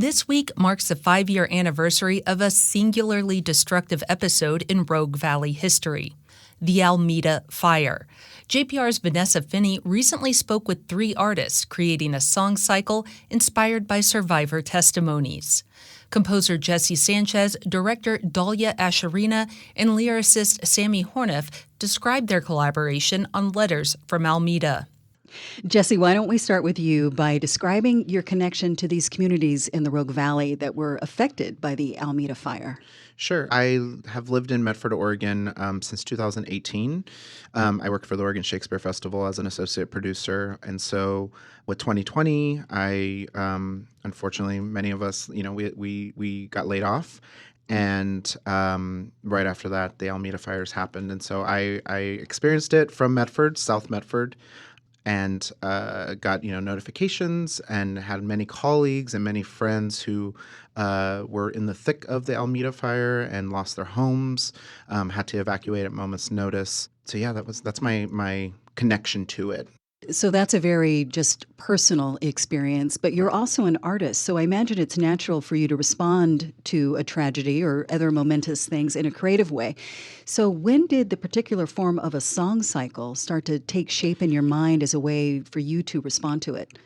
This week marks the 5-year anniversary of a singularly destructive episode in Rogue Valley history, the Almeda Fire. JPR's Vanessa Finney recently spoke with 3 artists, creating a song cycle inspired by survivor testimonies. Composer Jesse Sanchez, director Dalia Ashurina, and lyricist Sami Horneff described their collaboration on Letters from Almeda. Jesse, why don't we start with you by describing your connection to these communities in the Rogue Valley that were affected by the Almeda Fire? Sure. I have lived in Medford, Oregon since 2018. I worked for the Oregon Shakespeare Festival as an associate producer. And so with 2020, unfortunately, many of us, we got laid off. And right after that, the Almeda fires happened. And so I experienced it from Medford, South Medford, and got notifications and had many colleagues and many friends who were in the thick of the Almeda fire and lost their homes, had to evacuate at moment's notice. So yeah, that's my connection to it. So that's a very just personal experience, but you're also an artist. So I imagine it's natural for you to respond to a tragedy or other momentous things in a creative way. So when did the particular form of a song cycle start to take shape in your mind as a way for you to respond to it?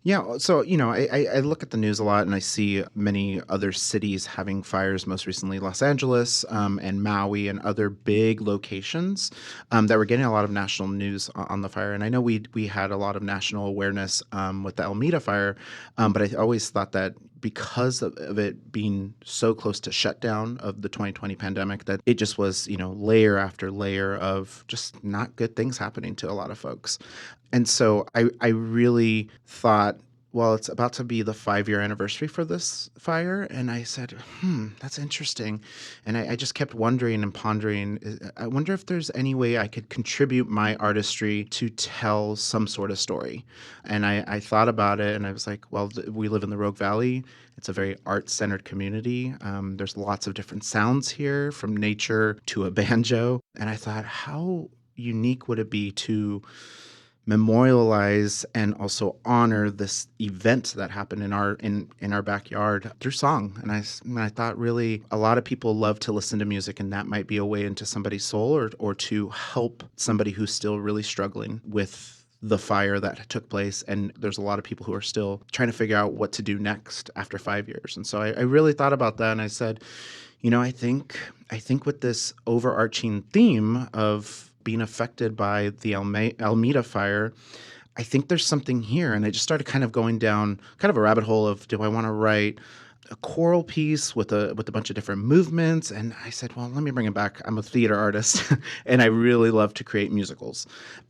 Yeah, so, I look at the news a lot and I see many other cities having fires, most recently Los Angeles and Maui and other big locations that were getting a lot of national news on the fire. And I know we had a lot of national awareness with the Almeda fire, but I always thought that because of it being so close to shutdown of the 2020 pandemic, that it just was, layer after layer of just not good things happening to a lot of folks. And so I really thought, well, it's about to be the 5-year anniversary for this fire. And I said, that's interesting. And I just kept wondering and pondering, I wonder if there's any way I could contribute my artistry to tell some sort of story. And I thought about it and I was like, well, we live in the Rogue Valley. It's a very art-centered community. There's lots of different sounds here, from nature to a banjo. And I thought, how unique would it be to memorialize and also honor this event that happened in our backyard through song. And I thought, really, a lot of people love to listen to music, and that might be a way into somebody's soul or to help somebody who's still really struggling with the fire that took place. And there's a lot of people who are still trying to figure out what to do next after 5 years. And so I really thought about that, and I said, I think with this overarching theme of being affected by the Almeda fire, I think there's something here. And I just started kind of going down kind of a rabbit hole of, do I want to write a choral piece with a bunch of different movements? And I said, well, let me bring it back. I'm a theater artist and I really love to create musicals.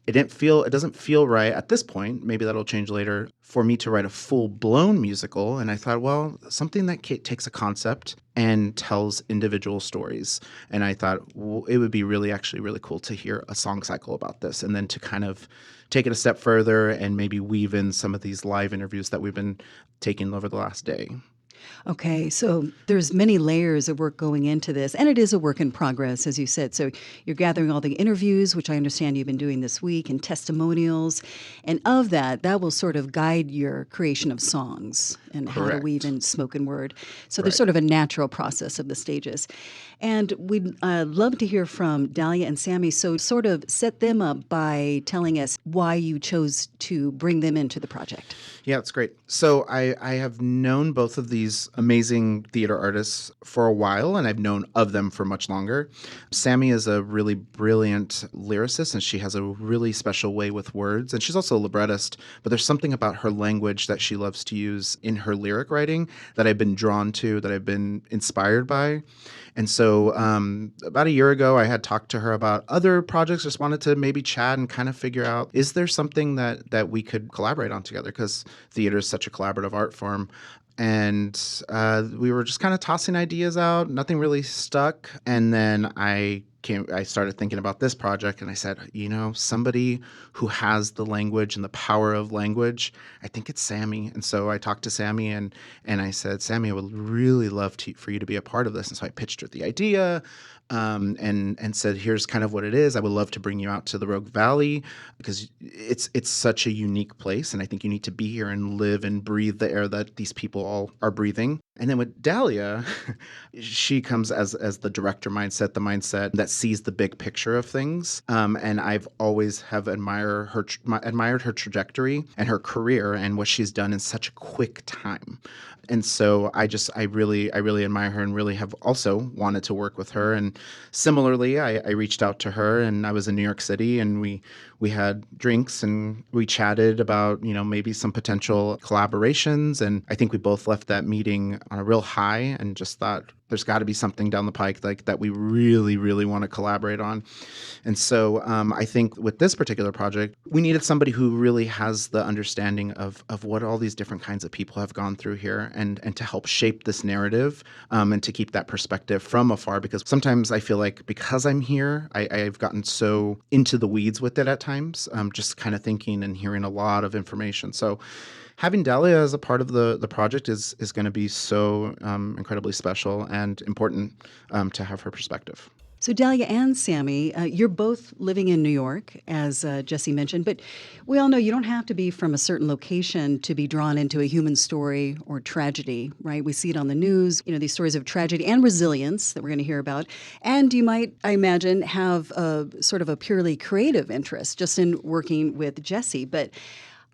It doesn't feel right at this point, maybe that'll change later, for me to write a full-blown musical. And I thought, well, something that takes a concept and tells individual stories. And I thought, well, it would be really cool to hear a song cycle about this, and then to kind of take it a step further and maybe weave in some of these live interviews that we've been taking over the last day. Okay, so there's many layers of work going into this, and it is a work in progress, as you said. So you're gathering all the interviews, which I understand you've been doing this week, and testimonials, and of that will sort of guide your creation of songs and Correct. How to weave in spoken word. So Right. there's sort of a natural process of the stages. And we'd love to hear from Dalia and Sami, so sort of set them up by telling us why you chose to bring them into the project. Yeah, that's great. So I have known both of these amazing theater artists for a while, and I've known of them for much longer. Sami is a really brilliant lyricist, and she has a really special way with words. And she's also a librettist, but there's something about her language that she loves to use in her lyric writing that I've been drawn to, that I've been inspired by. And so about a year ago, I had talked to her about other projects, just wanted to maybe chat and kind of figure out, is there something that we could collaborate on together? Because theater is such a collaborative art form. And we were just kind of tossing ideas out. Nothing really stuck. And then I I started thinking about this project, and I said, somebody who has the language and the power of language, I think it's Sami. And so I talked to Sami, and I said, Sami, I would really love for you to be a part of this. And so I pitched her the idea, and said, here's kind of what it is. I would love to bring you out to the Rogue Valley because it's such a unique place, and I think you need to be here and live and breathe the air that these people all are breathing. And then with Dalia, she comes as the director mindset, the mindset that sees the big picture of things. And I've always have admired her trajectory and her career and what she's done in such a quick time. And so I really admire her and really have also wanted to work with her. And similarly, I reached out to her, and I was in New York City, and we had drinks and we chatted about, maybe some potential collaborations. And I think we both left that meeting on a real high and just thought there's got to be something down the pike like that we really, really want to collaborate on. And so I think with this particular project, we needed somebody who really has the understanding of what all these different kinds of people have gone through here and to help shape this narrative and to keep that perspective from afar. Because sometimes I feel like because I'm here, I've gotten so into the weeds with it at times, just kind of thinking and hearing a lot of information. So having Dalia as a part of the project is going to be so incredibly special and important to have her perspective. So Dalia and Sami, you're both living in New York, as Jesse mentioned, but we all know you don't have to be from a certain location to be drawn into a human story or tragedy, right? We see it on the news, these stories of tragedy and resilience that we're going to hear about. And you might, I imagine, have a sort of a purely creative interest just in working with Jesse. But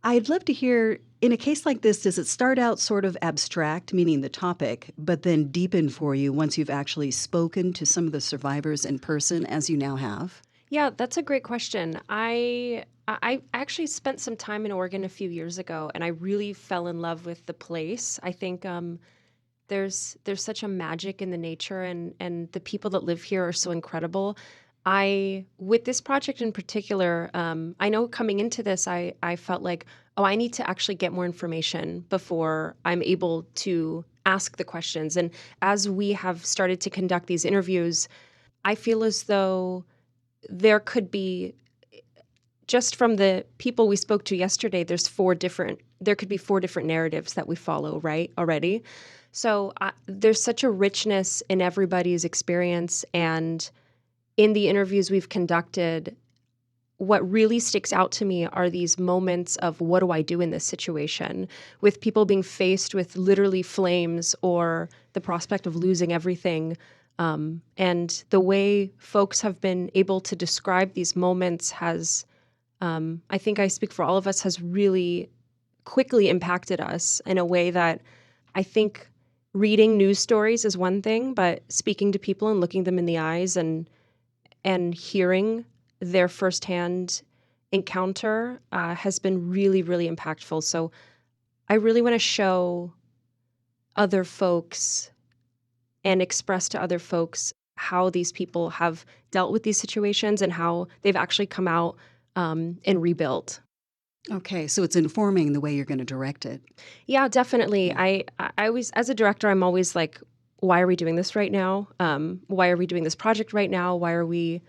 I'd love to hear, in a case like this, does it start out sort of abstract, meaning the topic, but then deepen for you once you've actually spoken to some of the survivors in person, as you now have? Yeah, that's a great question. I actually spent some time in Oregon a few years ago, and I really fell in love with the place. I think there's such a magic in the nature, and the people that live here are so incredible. With this project in particular, I know coming into this, I felt like, I need to actually get more information before I'm able to ask the questions. And as we have started to conduct these interviews, I feel as though there could be, just from the people we spoke to yesterday, there could be 4 different narratives that we follow, right, already. So there's such a richness in everybody's experience, and in the interviews we've conducted, what really sticks out to me are these moments of what do I do in this situation, with people being faced with literally flames or the prospect of losing everything. And the way folks have been able to describe these moments has, I think I speak for all of us, has really quickly impacted us in a way that I think reading news stories is one thing, but speaking to people and looking them in the eyes and hearing their firsthand encounter has been really, really impactful. So I really want to show other folks and express to other folks how these people have dealt with these situations and how they've actually come out and rebuilt. Okay, so it's informing the way you're going to direct it. Yeah, definitely. I always, as a director, I'm always like, why are we doing this right now? Why are we doing this project right now? Why are we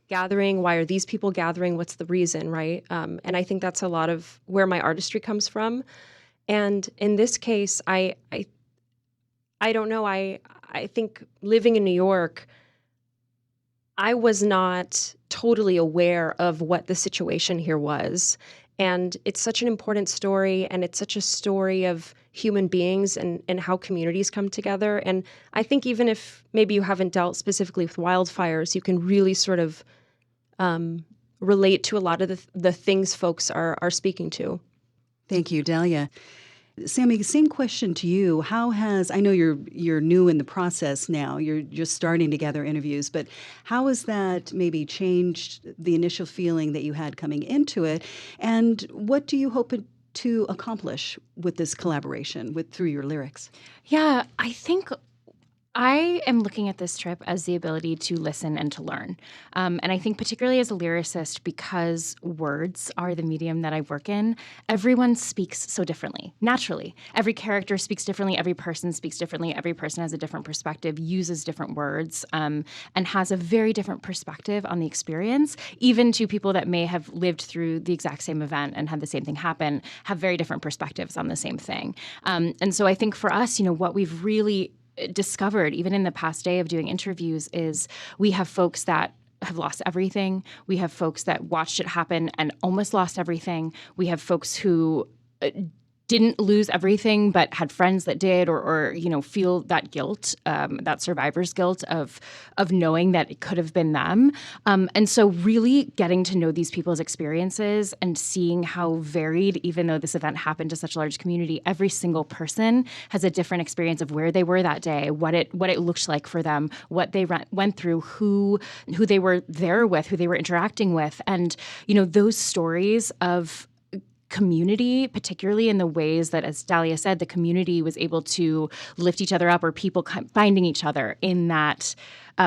gathering? Why are these people gathering? What's the reason, right? And I think that's a lot of where my artistry comes from. And in this case, I don't know. I think living in New York, I was not totally aware of what the situation here was. And it's such an important story, and it's such a story of human beings and how communities come together. And I think even if maybe you haven't dealt specifically with wildfires, you can really sort of relate to a lot of the things folks are speaking to. Thank you, Dalia. Sami, same question to you. I know you're new in the process now, you're just starting to gather interviews, but how has that maybe changed the initial feeling that you had coming into it? And what do you hope to accomplish with this collaboration through your lyrics? Yeah, I think I am looking at this trip as the ability to listen and to learn. And I think particularly as a lyricist, because words are the medium that I work in, everyone speaks so differently, naturally. Every character speaks differently. Every person speaks differently. Every person has a different perspective, uses different words, and has a very different perspective on the experience. Even to people that may have lived through the exact same event and had the same thing happen, have very different perspectives on the same thing. And so I think for us, what we've really discovered, even in the past day of doing interviews, is we have folks that have lost everything. We have folks that watched it happen and almost lost everything. We have folks who didn't lose everything but had friends that did, or feel that guilt, that survivor's guilt of knowing that it could have been them. And so really getting to know these people's experiences and seeing how varied, even though this event happened to such a large community, every single person has a different experience of where they were that day, what it looked like for them, what they went through, who they were there with, who they were interacting with. And, those stories of community, particularly in the ways that, as Dalia said, the community was able to lift each other up, or people finding each other in that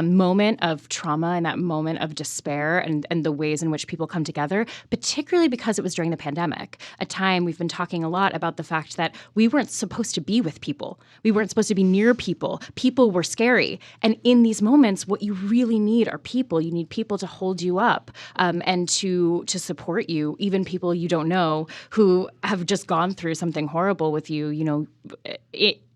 moment of trauma and that moment of despair, and the ways in which people come together, particularly because it was during the pandemic, a time we've been talking a lot about the fact that we weren't supposed to be with people. We weren't supposed to be near people. People were scary. And in these moments, what you really need are people. You need people to hold you up, and to support you, even people you don't know who have just gone through something horrible with you,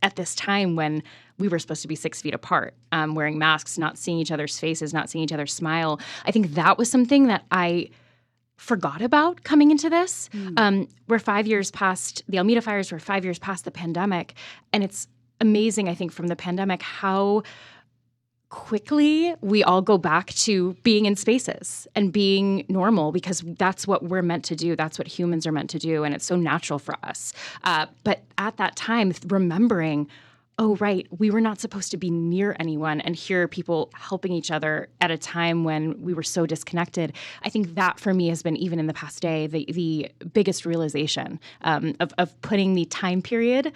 at this time when we were supposed to be 6 feet apart, wearing masks, not seeing each other's faces, not seeing each other smile. I think that was something that I forgot about coming into this. We're 5 years past the Almeda fires, we're 5 years past the pandemic. And it's amazing, I think, from the pandemic, how quickly we all go back to being in spaces and being normal, because that's what we're meant to do. That's what humans are meant to do. And it's so natural for us. But at that time, remembering, oh, right, we were not supposed to be near anyone, and here are people helping each other at a time when we were so disconnected. I think that for me has been, even in the past day, the biggest realization of putting the time period,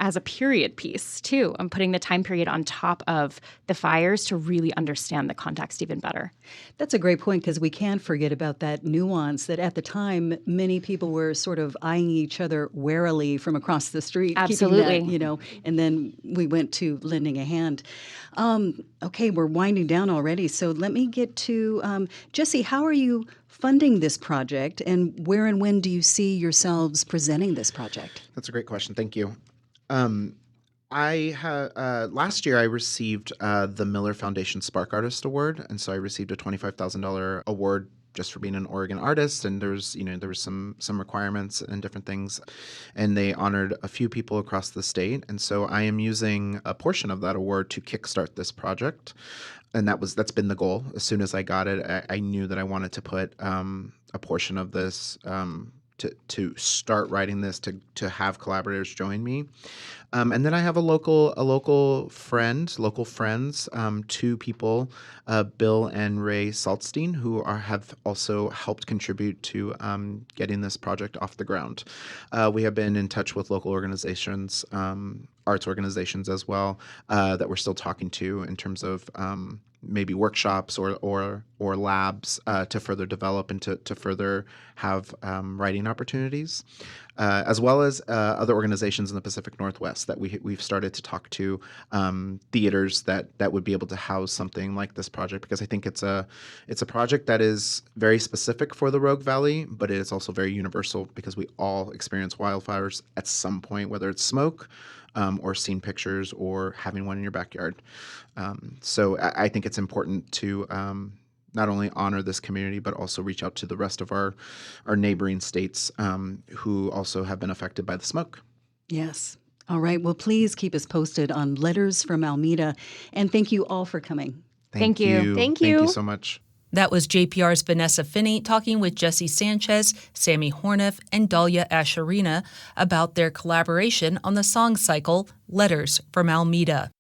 as a period piece too. I'm putting the time period on top of the fires to really understand the context even better. That's a great point, because we can't forget about that nuance that at the time, many people were sort of eyeing each other warily from across the street. Absolutely. Keeping that, and then we went to lending a hand. Okay, we're winding down already, so let me get to Jesse. How are you funding this project, and where and when do you see yourselves presenting this project? That's a great question. Thank you. Last year I received the Miller Foundation Spark Artist Award, and so I received a $25,000 award just for being an Oregon artist, and there was some requirements and different things, and they honored a few people across the state, and so I am using a portion of that award to kickstart this project, and that's been the goal. As soon as I got it, I knew that I wanted to put a portion of this to start writing this, to have collaborators join me. And then I have local friends, two people, Bill and Ray Saltstein, who have also helped contribute to getting this project off the ground. We have been in touch with local organizations, arts organizations as well, that we're still talking to in terms of maybe workshops or labs to further develop and to further have writing opportunities, as well as other organizations in the Pacific Northwest that we've started to talk to, theaters that would be able to house something like this project, because I think it's a project that is very specific for the Rogue Valley, but it is also very universal, because we all experience wildfires at some point, whether it's smoke, or seeing pictures, or having one in your backyard. So I think it's important to not only honor this community, but also reach out to the rest of our neighboring states who also have been affected by the smoke. Yes. All right. Well, please keep us posted on Letters from Almeda. And thank you all for coming. Thank you. Thank you so much. That was JPR's Vanessa Finney talking with Jesse Sanchez, Sami Horneff, and Dalia Ashurina about their collaboration on the song cycle Letters from Almeda.